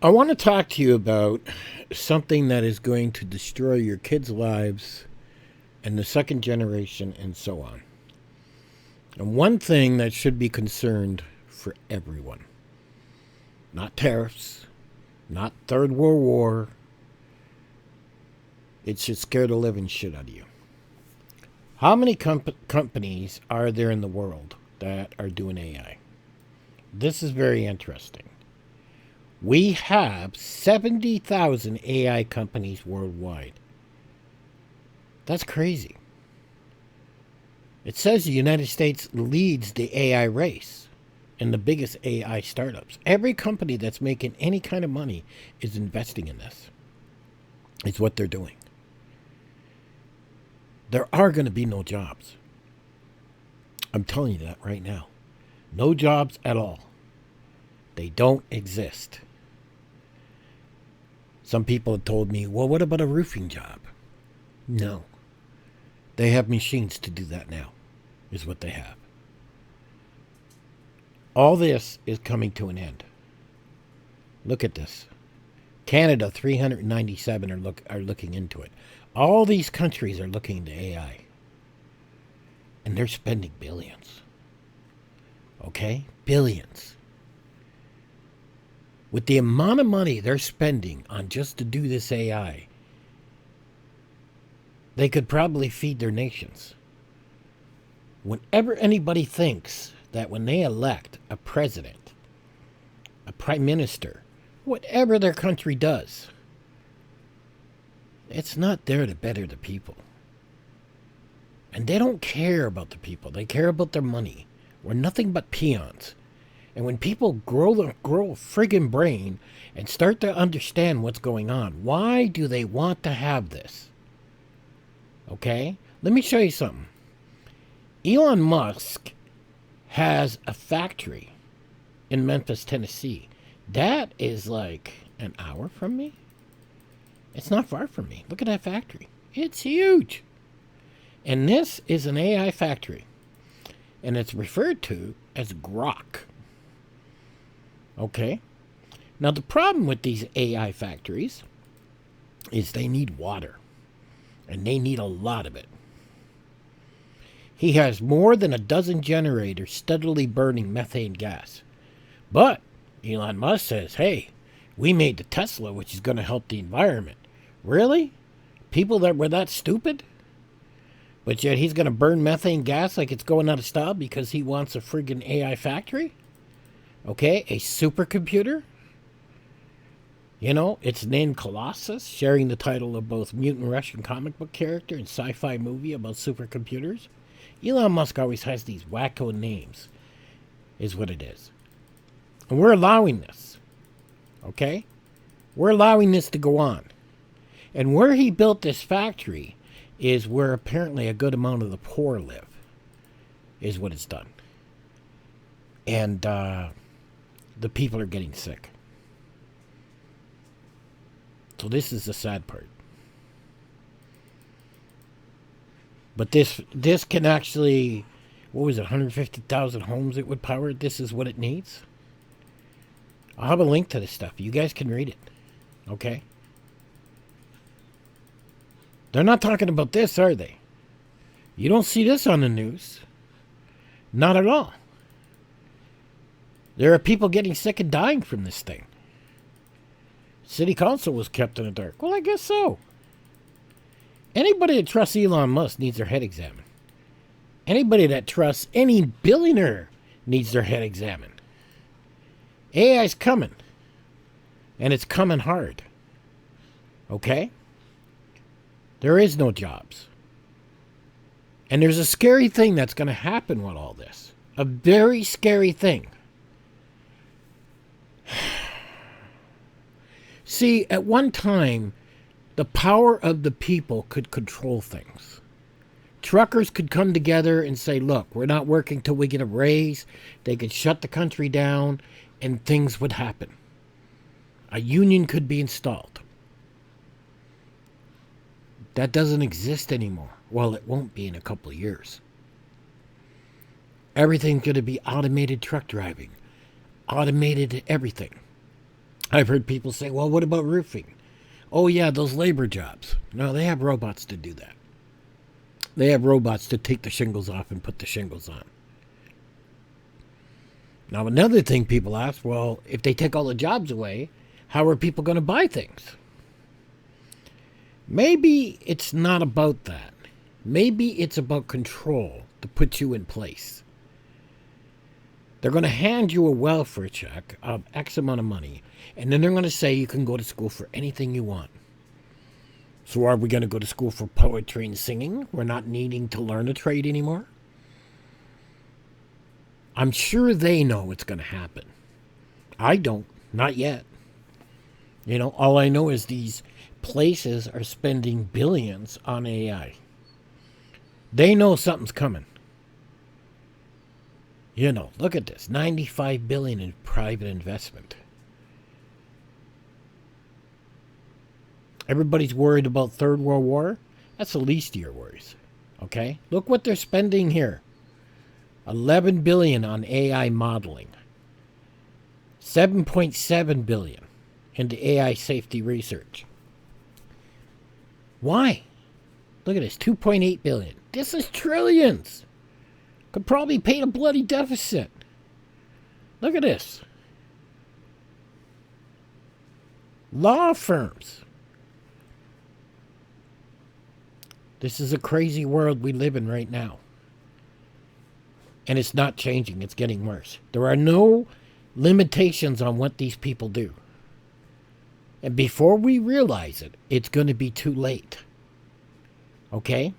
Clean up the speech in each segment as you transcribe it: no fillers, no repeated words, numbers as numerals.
I want to talk to you about something that is going to destroy your kids' lives and the second generation and so on. And one thing that should be concerned for everyone. Not tariffs, not Third World War. It should scare the living shit out of you. How many companies are there in the world that are doing AI? This is very interesting. We have 70,000 AI companies worldwide. That's crazy. It says the United States leads the AI race in the biggest AI startups. Every company that's making any kind of money is investing in this. It's what they're doing. There are going to be no jobs. I'm telling you that right now. No jobs at all. They don't exist. Some people have told me, well, what about a roofing job? No. They have machines to do that now, is what they have. All this is coming to an end. Look at this. Canada, 397 are looking into it. All these countries are looking into AI. And they're spending billions. Okay? Billions. With the amount of money they're spending on just to do this AI, they could probably feed their nations. Whenever anybody thinks that when they elect a president, a prime minister, whatever their country does, it's not there to better the people. And they don't care about the people. They care about their money. We're nothing but peons. And when people grow a friggin' brain and start to understand what's going on, why do they want to have this? Okay? Let me show you something. Elon Musk has a factory in Memphis, Tennessee. That is like an hour from me. It's not far from me. Look at that factory. It's huge. And this is an AI factory. And it's referred to as Grok. Okay? Now, the problem with these AI factories is they need water. And they need a lot of it. He has more than a dozen generators steadily burning methane gas. But Elon Musk says, hey, we made the Tesla, which is going to help the environment. Really? People that were that stupid? But yet he's going to burn methane gas like it's going out of style because he wants a friggin' AI factory? Okay, a supercomputer? You know, it's named Colossus, sharing the title of both mutant Russian comic book character and sci-fi movie about supercomputers. Elon Musk always has these wacko names, is what it is. And we're allowing this. Okay? We're allowing this to go on. And where he built this factory is where apparently a good amount of the poor live, is what it's done. And the people are getting sick. So this is the sad part. But this can actually, what was it, 150,000 homes it would power? This is what it needs. I'll have a link to this stuff. You guys can read it. Okay? They're not talking about this, are they? You don't see this on the news. Not at all. There are people getting sick and dying from this thing. City council was kept in the dark. Well, I guess so. Anybody that trusts Elon Musk needs their head examined. Anybody that trusts any billionaire needs their head examined. AI's coming. And it's coming hard. Okay? There is no jobs. And there's a scary thing that's going to happen with all this. A very scary thing. See, at one time, the power of the people could control things. Truckers could come together and say, look, we're not working till we get a raise. They could shut the country down and things would happen. A union could be installed. That doesn't exist anymore. Well, it won't be in a couple of years. Everything's going to be automated truck driving. Automated everything. I've heard people say, well, what about roofing? Oh, yeah, those labor jobs. No, they have robots to do that. They have robots to take the shingles off and put the shingles on. Now, another thing people ask, well, if they take all the jobs away, how are people going to buy things? Maybe it's not about that. Maybe it's about control to put you in place. They're going to hand you a welfare check of X amount of money, and then they're going to say you can go to school for anything you want. So are we going to go to school for poetry and singing? We're not needing to learn a trade anymore? I'm sure they know it's going to happen. I don't. Not yet. You know, all I know is these places are spending billions on AI. They know something's coming. You know, look at this. $95 billion in private investment. Everybody's worried about Third World War. That's the least of your worries. Okay? Look what they're spending here. $11 billion on AI modeling. $7.7 billion into AI safety research. Why? Look at this. $2.8 billion. This is trillions. Could probably pay a bloody deficit. Look at this. Law firms. This is a crazy world we live in right now. And it's not changing. It's getting worse. There are no limitations on what these people do. And before we realize it, it's going to be too late. Okay?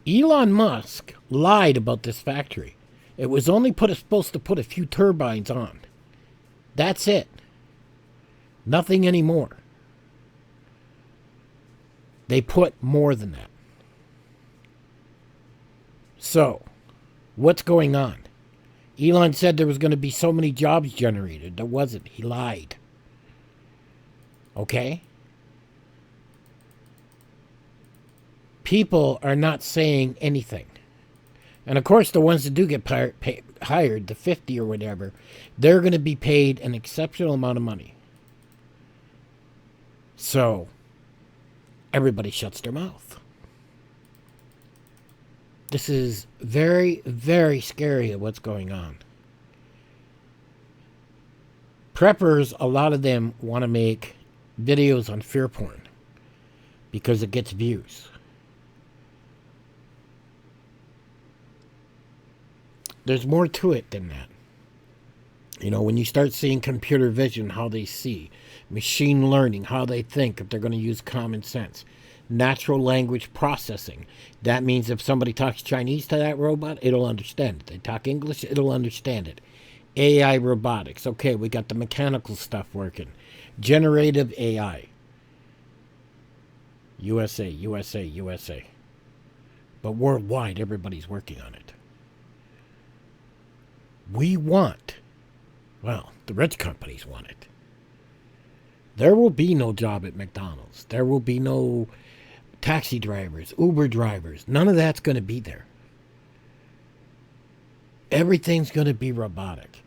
Elon Musk lied about this factory. It was only supposed to put a few turbines on. That's it. Nothing anymore. They put more than that. So, what's going on? Elon said there was going to be so many jobs generated. There wasn't. He lied. Okay? People are not saying anything. And of course, the ones that do get hired, the 50 or whatever, they're going to be paid an exceptional amount of money. So, everybody shuts their mouth. This is very, very scary of what's going on. Preppers, a lot of them want to make videos on fear porn because it gets views. There's more to it than that. You know, when you start seeing computer vision, how they see, machine learning, how they think, if they're going to use common sense, natural language processing. That means if somebody talks Chinese to that robot, it'll understand it. They talk English, it'll understand it. AI robotics. Okay, we got the mechanical stuff working. Generative AI. USA, USA, USA. But worldwide, everybody's working on it. We want, well, the rich companies want it. There will be no job at McDonald's. There will be no taxi drivers, Uber drivers. None of that's going to be there. Everything's going to be robotic.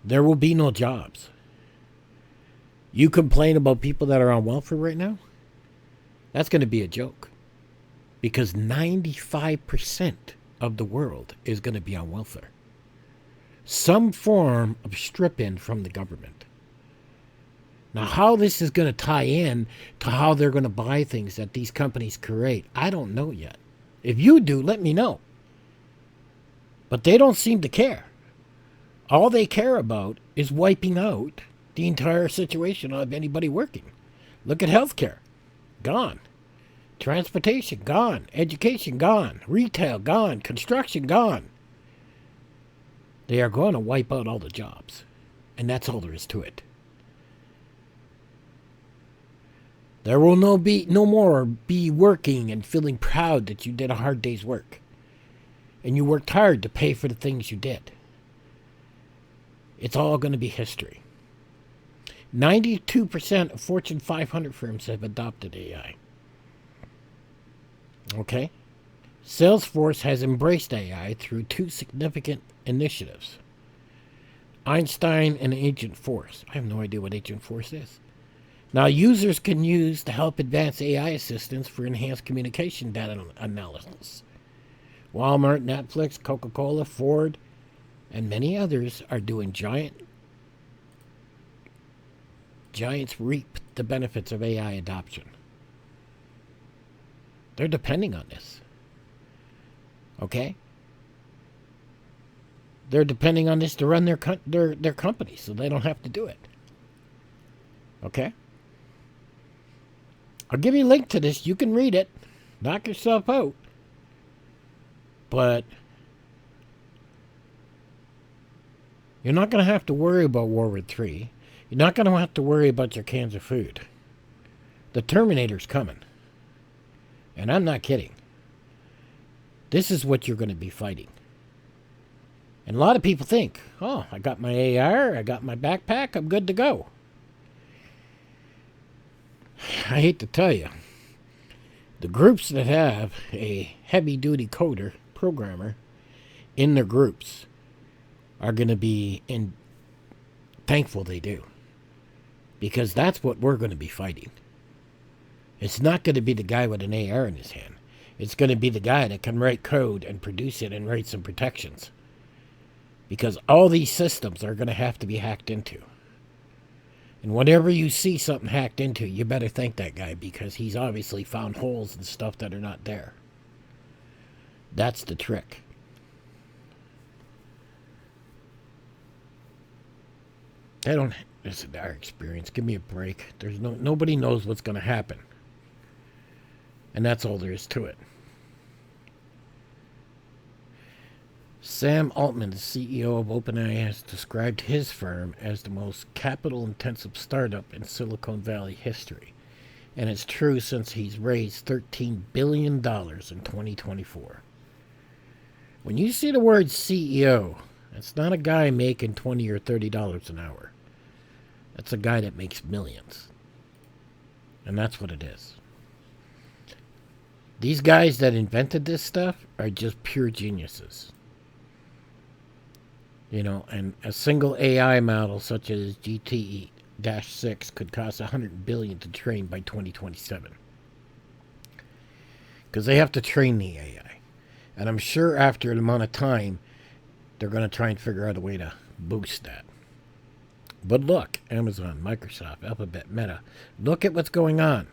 There will be no jobs. You complain about people that are on welfare right now? That's going to be a joke. Because 95% of the world is going to be on welfare. Some form of strip-in from the government. Now, how this is going to tie in to how they're going to buy things that these companies create, I don't know yet. If you do, let me know. But they don't seem to care. All they care about is wiping out the entire situation of anybody working. Look at healthcare. Gone. Transportation, gone. Education, gone. Retail, gone. Construction, gone. They are going to wipe out all the jobs. And that's all there is to it. There will no more be working and feeling proud that you did a hard day's work. And you worked hard to pay for the things you did. It's all going to be history. 92% of Fortune 500 firms have adopted AI. Okay? Salesforce has embraced AI through two significant initiatives. Einstein and agent force. I have no idea what agent force is. Now, users can use to help advance AI assistance for enhanced communication data analysis. Walmart, Netflix, Coca-Cola, Ford, and many others are doing giants reap the benefits of AI adoption. They're depending on this. Okay? They're depending on this to run their company, so they don't have to do it. Okay? I'll give you a link to this. You can read it. Knock yourself out. But you're not going to have to worry about World War III. You're not going to have to worry about your cans of food. The Terminator's coming. And I'm not kidding. This is what you're going to be fighting. And a lot of people think, oh, I got my AR, I got my backpack, I'm good to go. I hate to tell you, the groups that have a heavy-duty coder, programmer, in their groups are going to be thankful they do. Because that's what we're going to be fighting. It's not going to be the guy with an AR in his hand. It's going to be the guy that can write code and produce it and write some protections. Because all these systems are going to have to be hacked into. And whenever you see something hacked into, you better thank that guy, because he's obviously found holes and stuff that are not there. That's the trick. This is our experience. Give me a break. There's nobody knows what's going to happen. And that's all there is to it. Sam Altman, the CEO of OpenAI, has described his firm as the most capital-intensive startup in Silicon Valley history. And it's true, since he's raised $13 billion in 2024. When you see the word CEO, it's not a guy making $20 or $30 an hour. That's a guy that makes millions. And that's what it is. These guys that invented this stuff are just pure geniuses. You know, and a single AI model such as GTE-6 could cost $100 billion to train by 2027. Because they have to train the AI. And I'm sure after an amount of time, they're going to try and figure out a way to boost that. But look, Amazon, Microsoft, Alphabet, Meta, look at what's going on.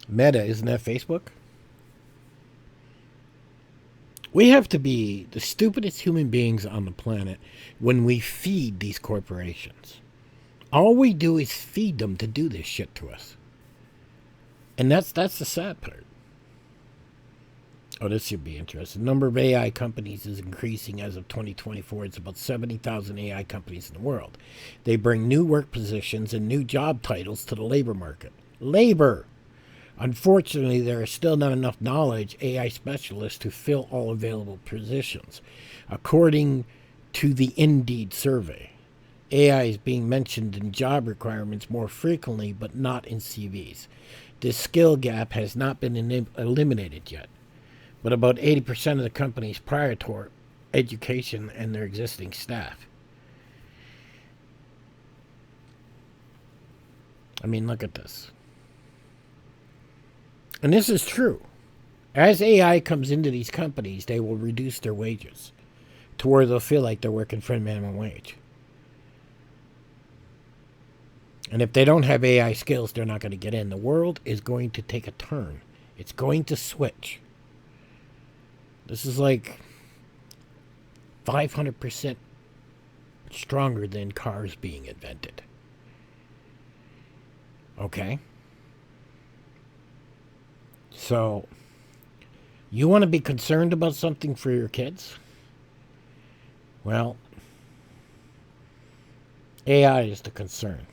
Meta, isn't that Facebook? We have to be the stupidest human beings on the planet when we feed these corporations. All we do is feed them to do this shit to us. And that's the sad part. Oh, this should be interesting. The number of AI companies is increasing as of 2024. It's about 70,000 AI companies in the world. They bring new work positions and new job titles to the labor market. Labor! Unfortunately, there is still not enough knowledge AI specialists to fill all available positions. According to the Indeed survey, AI is being mentioned in job requirements more frequently, but not in CVs. This skill gap has not been eliminated yet, but about 80% of the companies prior to education and their existing staff. I mean, look at this. And this is true. As AI comes into these companies, they will reduce their wages to where they'll feel like they're working for a minimum wage. And if they don't have AI skills, they're not going to get in. The world is going to take a turn. It's going to switch. This is like 500% stronger than cars being invented. Okay? So, you want to be concerned about something for your kids? Well, AI is the concern.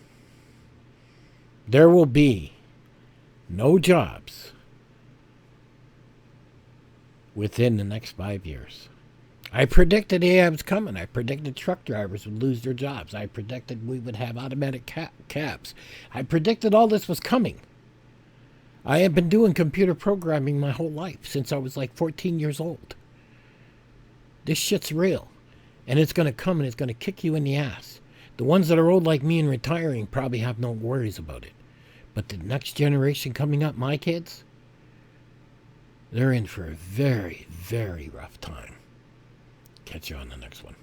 There will be no jobs within the next 5 years. I predicted AI was coming. I predicted truck drivers would lose their jobs. I predicted we would have automatic cabs. I predicted all this was coming. I have been doing computer programming my whole life, since I was like 14 years old. This shit's real. And it's going to come and it's going to kick you in the ass. The ones that are old like me and retiring probably have no worries about it. But the next generation coming up, my kids, they're in for a very, very rough time. Catch you on the next one.